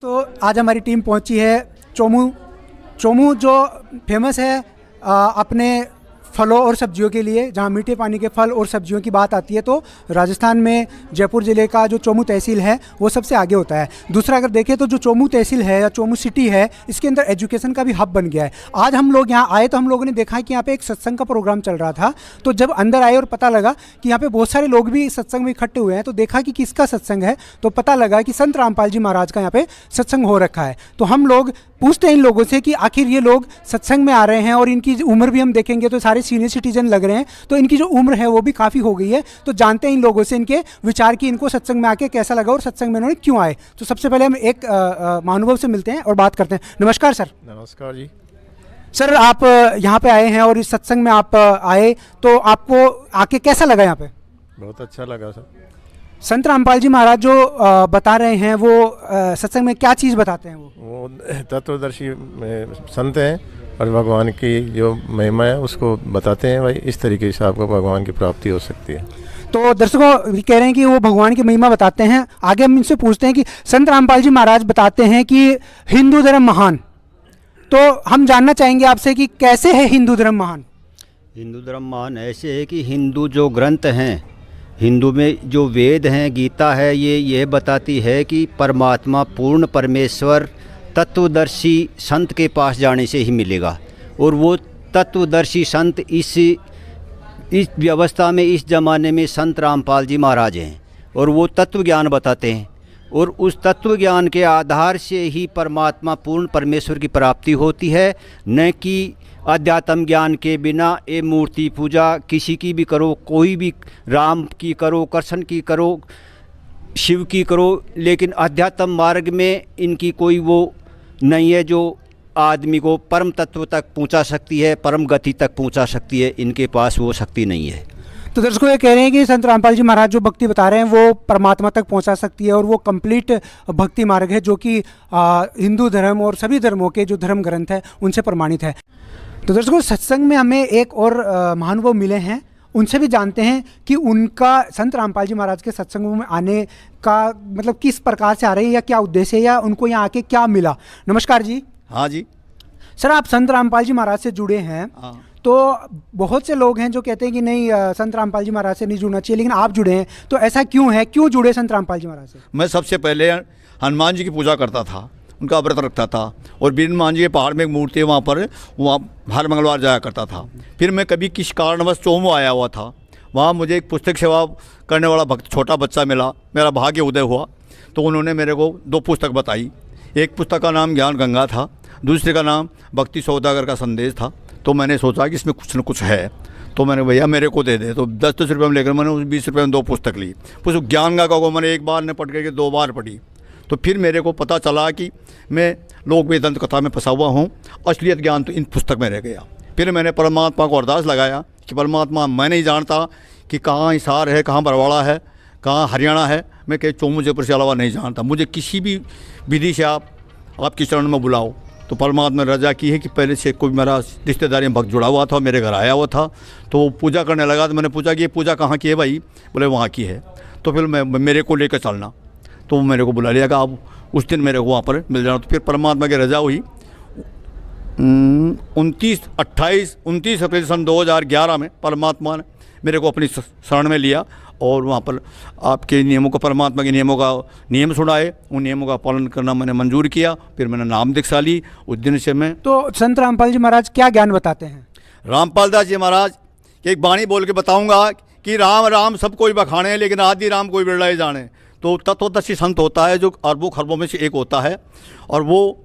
तो आज हमारी टीम पहुंची है चोमू। चोमू जो फेमस है अपने फलों और सब्जियों के लिए, जहां मीठे पानी के फल और सब्जियों की बात आती है तो राजस्थान में जयपुर ज़िले का जो चोमू तहसील है वो सबसे आगे होता है। दूसरा अगर देखें तो जो चोमू तहसील है या चोमू सिटी है, इसके अंदर एजुकेशन का भी हब बन गया है। आज हम लोग यहाँ आए तो हम लोगों ने देखा कि यहाँ पे एक सत्संग का प्रोग्राम चल रहा था। तो जब अंदर आए और पता लगा कि यहाँ पे बहुत सारे लोग भी सत्संग में इकट्ठे हुए हैं, तो देखा कि किसका सत्संग है, तो पता लगा कि संत रामपाल जी महाराज का यहाँ पे सत्संग हो रखा है। तो हम लोग पूछते हैं इन लोगों से कि आखिर ये लोग सत्संग में आ रहे हैं और इनकी उम्र भी हम देखेंगे तो सारे सीनियर सिटीजन लग रहे हैं, तो इनकी जो उम्र है वो भी काफ़ी हो गई है। तो जानते हैं इन लोगों से इनके विचार कि इनको सत्संग में आके कैसा लगा और सत्संग में इन्होंने क्यों आए। तो सबसे पहले हम एक महानुभव से मिलते हैं और बात करते हैं। नमस्कार सर। नमस्कार जी। सर, आप यहाँ पे आए हैं और इस सत्संग में आप आए तो आपको आके कैसा लगा यहाँ पे? बहुत अच्छा लगा सर। संत रामपाल जी महाराज जो बता रहे हैं वो सत्संग में क्या चीज़ बताते हैं? वो तत्वदर्शी संत हैं और भगवान की जो महिमा है उसको बताते हैं। भाई इस तरीके से आपको भगवान की प्राप्ति हो सकती है। तो दर्शकों कह रहे हैं कि वो भगवान की महिमा बताते हैं। आगे हम इनसे पूछते हैं कि संत रामपाल जी महाराज बताते हैं कि हिंदू धर्म महान, तो हम जानना चाहेंगे आपसे कि कैसे है हिंदू धर्म महान? हिंदू धर्म महान ऐसे है कि हिंदू जो ग्रंथ हैं, हिंदू में जो वेद हैं, गीता है, ये बताती है कि परमात्मा पूर्ण परमेश्वर तत्वदर्शी संत के पास जाने से ही मिलेगा। और वो तत्वदर्शी संत इस व्यवस्था में, इस ज़माने में संत रामपाल जी महाराज हैं और वो तत्व ज्ञान बताते हैं। और उस तत्व ज्ञान के आधार से ही परमात्मा पूर्ण परमेश्वर की प्राप्ति होती है, न कि अध्यात्म ज्ञान के बिना ये मूर्ति पूजा किसी की भी करो, कोई भी, राम की करो, कृष्ण की करो, शिव की करो, लेकिन अध्यात्म मार्ग में इनकी कोई वो नहीं है जो आदमी को परम तत्व तक पहुंचा सकती है, परम गति तक पहुंचा सकती है। इनके पास वो शक्ति नहीं है। तो दर्शकों ये कह रहे हैं कि संत रामपाल जी महाराज जो भक्ति बता रहे हैं वो परमात्मा तक पहुंचा सकती है और वो कंप्लीट भक्ति मार्ग है जो कि हिंदू धर्म और सभी धर्मों के जो धर्म ग्रंथ है उनसे प्रमाणित है। तो दर्शकों सत्संग में हमें एक और महानुभव मिले हैं, उनसे भी जानते हैं कि उनका संत रामपाल जी महाराज के सत्संग में आने का मतलब किस प्रकार से आ रहे हैं या क्या उद्देश्य है या उनको यहाँ आके क्या मिला। नमस्कार जी। हाँ जी। सर, आप संत रामपाल जी महाराज से जुड़े हैं। हाँ। तो बहुत से लोग हैं जो कहते हैं कि नहीं संत रामपाल जी महाराज से नहीं जुड़ना चाहिए, लेकिन आप जुड़े हैं, तो ऐसा क्यों है? क्यों जुड़े संत रामपाल जी महाराज से? मैं सबसे पहले हनुमान जी की पूजा करता था, उनका व्रत रखता था और बीर हनुमान जी के पहाड़ में एक मूर्ति है, वहाँ हर मंगलवार जाया करता था। फिर मैं कभी किस कारणवश चोमू आया हुआ था, वहाँ मुझे एक पुस्तक सेवा करने वाला भक्त छोटा बच्चा मिला, मेरा भाग्य उदय हुआ। तो उन्होंने मेरे को 2 पुस्तक बताई। एक पुस्तक का नाम ज्ञान गंगा था, दूसरे का नाम भक्ति सौदागर का संदेश था। तो मैंने सोचा कि इसमें कुछ न कुछ है, तो मैंने भैया मेरे को दे दे। तो 10-10 रुपये में लेकर मैंने उस 20 रुपये में 2 पुस्तक ली। पुस्तक ज्ञान गंगा को मैंने एक बार ने पढ़ करके 2 बार पढ़ी। तो फिर मेरे को पता चला कि मैं लोक वेदांत कथा में फंसा हुआ हूँ, असलियत ज्ञान तो इन पुस्तक में रह गया। फिर मैंने परमात्मा को अरदास लगाया कि परमात्मा मैं नहीं जानता कि कहाँ हिसार है, कहाँ बरवाड़ा है, कहाँ हरियाणा है, मैं कहीं चोमू जयपुर से अलावा नहीं जानता। मुझे किसी भी विधि से आपके चरण में बुलाओ। तो परमात्मा ने रजा की है कि पहले से कोई मेरा रिश्तेदारी में भक्त जुड़ा हुआ था, मेरे घर आया हुआ था, तो वो पूजा करने लगा। तो मैंने पूछा कि ये पूजा कहाँ की है भाई? बोले वहाँ की है। तो फिर मेरे को लेकर चलना, तो मेरे को बुला लिया कि आप उस दिन मेरे को वहाँ पर मिल जाना। तो फिर परमात्मा की रजा हुई। 29 अप्रैल सन 2011 में परमात्मा ने मेरे को अपनी शरण में लिया और वहाँ पर आपके नियमों को, परमात्मा के नियमों का नियम सुनाए, उन नियमों का पालन करना मैंने मंजूर किया। फिर मैंने नाम दीक्षा ली। उस दिन से मैं तो संत रामपाल जी महाराज क्या ज्ञान बताते हैं? रामपाल दास जी महाराज एक बाणी बोल के बताऊंगा कि राम राम सब कोई बखाने, लेकिन आदि राम कोई बिरलाए जाने। तो तत्वदर्शी संत होता है जो अरबों खरबों में से एक होता है और वो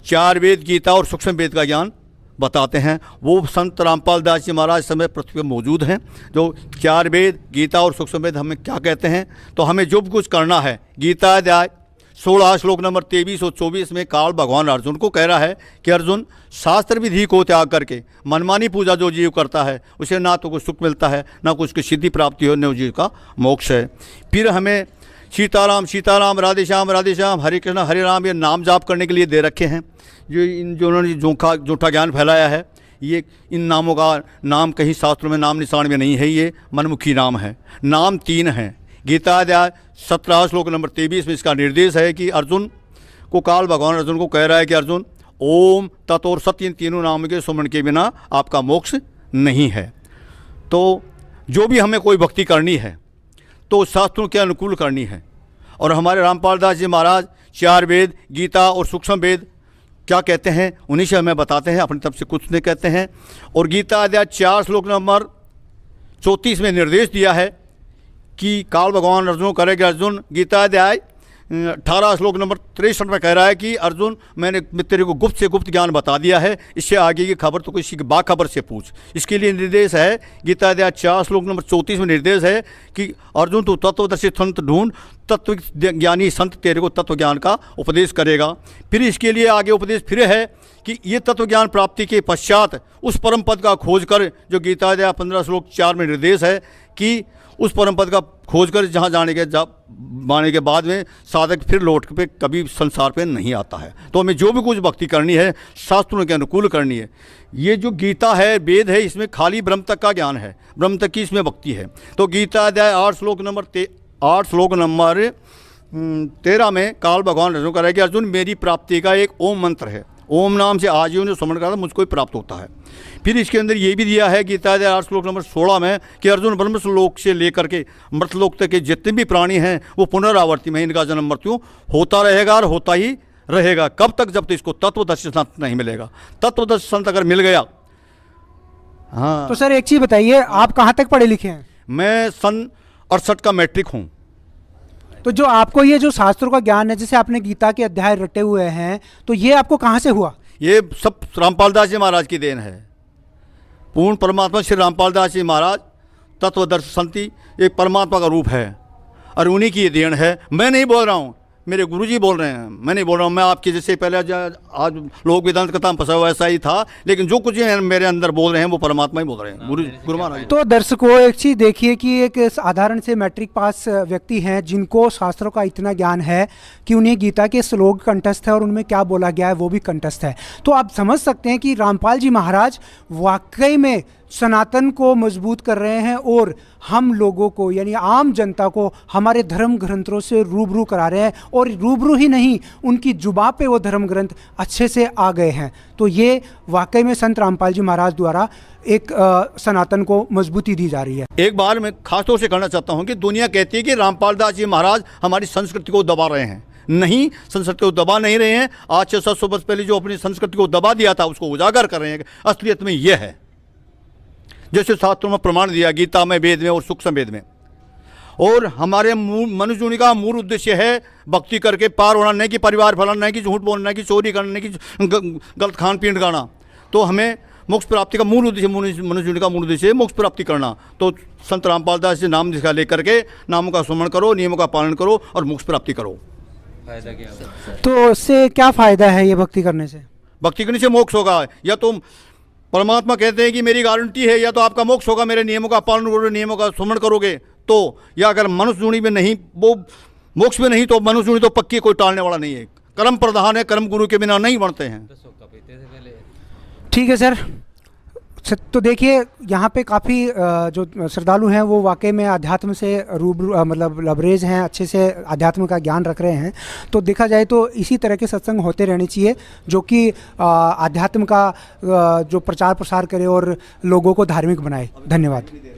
4 वेद, गीता और सूक्ष्म वेद का ज्ञान बताते हैं। वो संत रामपाल दास जी महाराज समय पृथ्वी पर मौजूद हैं, जो 4 वेद, गीता और सूक्ष्म वेद हमें क्या कहते हैं। तो हमें जो कुछ करना है, गीता अध्याय 16 श्लोक नंबर 23 और 24 में काल भगवान अर्जुन को कह रहा है कि अर्जुन, शास्त्र विधि को त्याग करके मनमानी पूजा जो जीव करता है उसे ना तो कुछ सुख मिलता है, ना कुछ की सिद्धि प्राप्ति हो, न जीव का मोक्ष है। फिर हमें सीताराम सीताराम, राधे श्याम हरे कृष्ण हरे राम ये नाम जाप करने के लिए दे रखे हैं। जो उन्होंने झूठा ज्ञान फैलाया है, ये इन नामों का नाम कहीं शास्त्रों में नाम निशान में नहीं है, ये मनमुखी नाम है। नाम 3 हैं। गीता अध्याय 17 श्लोक नंबर 23 में इसका निर्देश है कि अर्जुन को काल भगवान अर्जुन को कह रहा है कि अर्जुन, ओम तत् और सत्य, इन तीनों नामों के सुमरण के बिना आपका मोक्ष नहीं है। तो जो भी हमें कोई भक्ति करनी है तो शास्त्रों के अनुकूल करनी है। और हमारे रामपाल दास जी महाराज 4 वेद, गीता और सूक्ष्म वेद क्या कहते हैं उन्हीं से हमें बताते हैं, अपनी तरफ से कुछ नहीं कहते हैं। और गीता अध्याय 4 श्लोक नंबर 34 में निर्देश दिया है कि काल भगवान अर्जुन को करेगा, अर्जुन गीता अध्याय 18 श्लोक नंबर 63 में कह रहा है कि अर्जुन, मैंने तेरे को गुप्त से गुप्त ज्ञान बता दिया है, इससे आगे की खबर तो किसी की बाखबर से पूछ। इसके लिए निर्देश है, गीता अध्याय 4 श्लोक नंबर 34 में निर्देश है कि अर्जुन तू तत्वदर्शी संत ढूंढ, तत्व ज्ञानी संत तेरे को तत्व ज्ञान का उपदेश करेगा। फिर इसके लिए आगे उपदेश फिर है कि ये तत्व ज्ञान प्राप्ति के पश्चात उस परम पद का खोज कर, जो गीता अध्याय 15 श्लोक 4 में निर्देश है कि उस परम पद का खोज कर जहाँ जाने के बाद में साधक फिर लौट पे कभी संसार पे नहीं आता है। तो हमें जो भी कुछ भक्ति करनी है शास्त्रों के अनुकूल करनी है। ये जो गीता है, वेद है, इसमें खाली ब्रह्म तक का ज्ञान है, ब्रह्म तक की इसमें भक्ति है। तो गीता अध्याय 8 श्लोक नंबर 13 में काल भगवान अर्जुन कह रहा है कि अर्जुन, मेरी प्राप्ति का एक ओम मंत्र है, ओम नाम से आजीवन जो स्मरण करता मुझको ही प्राप्त होता है। फिर इसके अंदर ये भी दिया है गीता अध्याय 8 श्लोक नंबर 16 में कि अर्जुन, ब्रह्मलोक से लेकर के मृतलोक तक के जितने भी प्राणी हैं वो पुनरावर्ती में, इनका जन्म मृत्यु होता रहेगा और होता ही रहेगा। कब तक? जब तक इसको तत्वदर्शी संत नहीं मिलेगा। तत्वदर्शी संत अगर मिल गया। हाँ, तो सर एक चीज़ बताइए, आप कहाँ तक पढ़े लिखे हैं? मैं सन 68 का मैट्रिक हूँ। तो जो आपको ये जो शास्त्रों का ज्ञान है, जैसे आपने गीता के अध्याय रटे हुए हैं, तो ये आपको कहाँ से हुआ? ये सब रामपाल दास जी महाराज की देन है। पूर्ण परमात्मा श्री रामपाल दास जी महाराज तत्वदर्शी संति एक परमात्मा का रूप है और उन्हीं की ये देन है। मैं नहीं बोल रहा हूँ, मेरे गुरुजी बोल रहे हैं, मैं नहीं बोल रहा हूँ। मैं आपके जैसे पहले आज लोक वेदांत कथा फंसा हुआ ऐसा ही था, लेकिन जो कुछ मेरे अंदर बोल रहे हैं वो परमात्मा ही बोल रहे हैं, गुरु महाराज। तो दर्शकों एक चीज़ देखिए कि एक साधारण से मैट्रिक पास व्यक्ति हैं जिनको शास्त्रों का इतना ज्ञान है कि उन्हें गीता के श्लोक कंठस्थ है और उनमें क्या बोला गया है वो भी कंठस्थ है। तो आप समझ सकते हैं कि रामपाल जी महाराज वाकई में सनातन को मजबूत कर रहे हैं और हम लोगों को यानी आम जनता को हमारे धर्म ग्रंथों से रूबरू करा रहे हैं। और रूबरू ही नहीं, उनकी जुबान पे वो धर्म ग्रंथ अच्छे से आ गए हैं। तो ये वाकई में संत रामपाल जी महाराज द्वारा एक सनातन को मजबूती दी जा रही है। एक बार मैं खासतौर से कहना चाहता हूँ कि दुनिया कहती है कि रामपाल दास जी महाराज हमारी संस्कृति को दबा रहे हैं। नहीं, संस्कृति को दबा नहीं रहे हैं। आज से 700 वर्ष पहले जो अपनी संस्कृति को दबा दिया था उसको उजागर कर रहे हैं। असलियत में यह है जैसे शास्त्रों में प्रमाण दिया, गीता में, वेद में और सूक्ष्म वेद में। और हमारे मनुष्य का मूल उद्देश्य है भक्ति करके पार होना, नहीं कि परिवार फैलाना, नहीं कि झूठ बोलना, नहीं कि चोरी करना, नहीं कि गलत खान पीन करना। तो हमें मोक्ष प्राप्ति का मूल उद्देश्य, मनुष्य का मूल उद्देश्य है मोक्ष प्राप्ति करना। तो संत रामपाल दास जी नाम दिखा लेकर के नामों का स्मरण करो, नियमों का पालन करो और मोक्ष प्राप्ति करो। फायदा क्या होगा? तो इससे क्या फ़ायदा है ये भक्ति करने से? भक्ति करने से मोक्ष होगा। या तो परमात्मा कहते हैं कि मेरी गारंटी है, या तो आपका मोक्ष होगा, मेरे नियमों का पालन करोगे, नियमों का स्मरण करोगे तो, या अगर मनुष्य जूनी में नहीं, वो मोक्ष में नहीं, तो मनुष्य जूनी तो पक्की, कोई टालने वाला नहीं है। कर्म प्रधान है, कर्म गुरु के बिना नहीं बनते हैं। ठीक है सर। तो देखिए यहाँ पे काफ़ी जो श्रद्धालु हैं वो वाकई में अध्यात्म से रूबरू मतलब लबरेज हैं, अच्छे से अध्यात्म का ज्ञान रख रहे हैं। तो देखा जाए तो इसी तरह के सत्संग होते रहने चाहिए जो कि अध्यात्म का जो प्रचार प्रसार करे और लोगों को धार्मिक बनाए। धन्यवाद।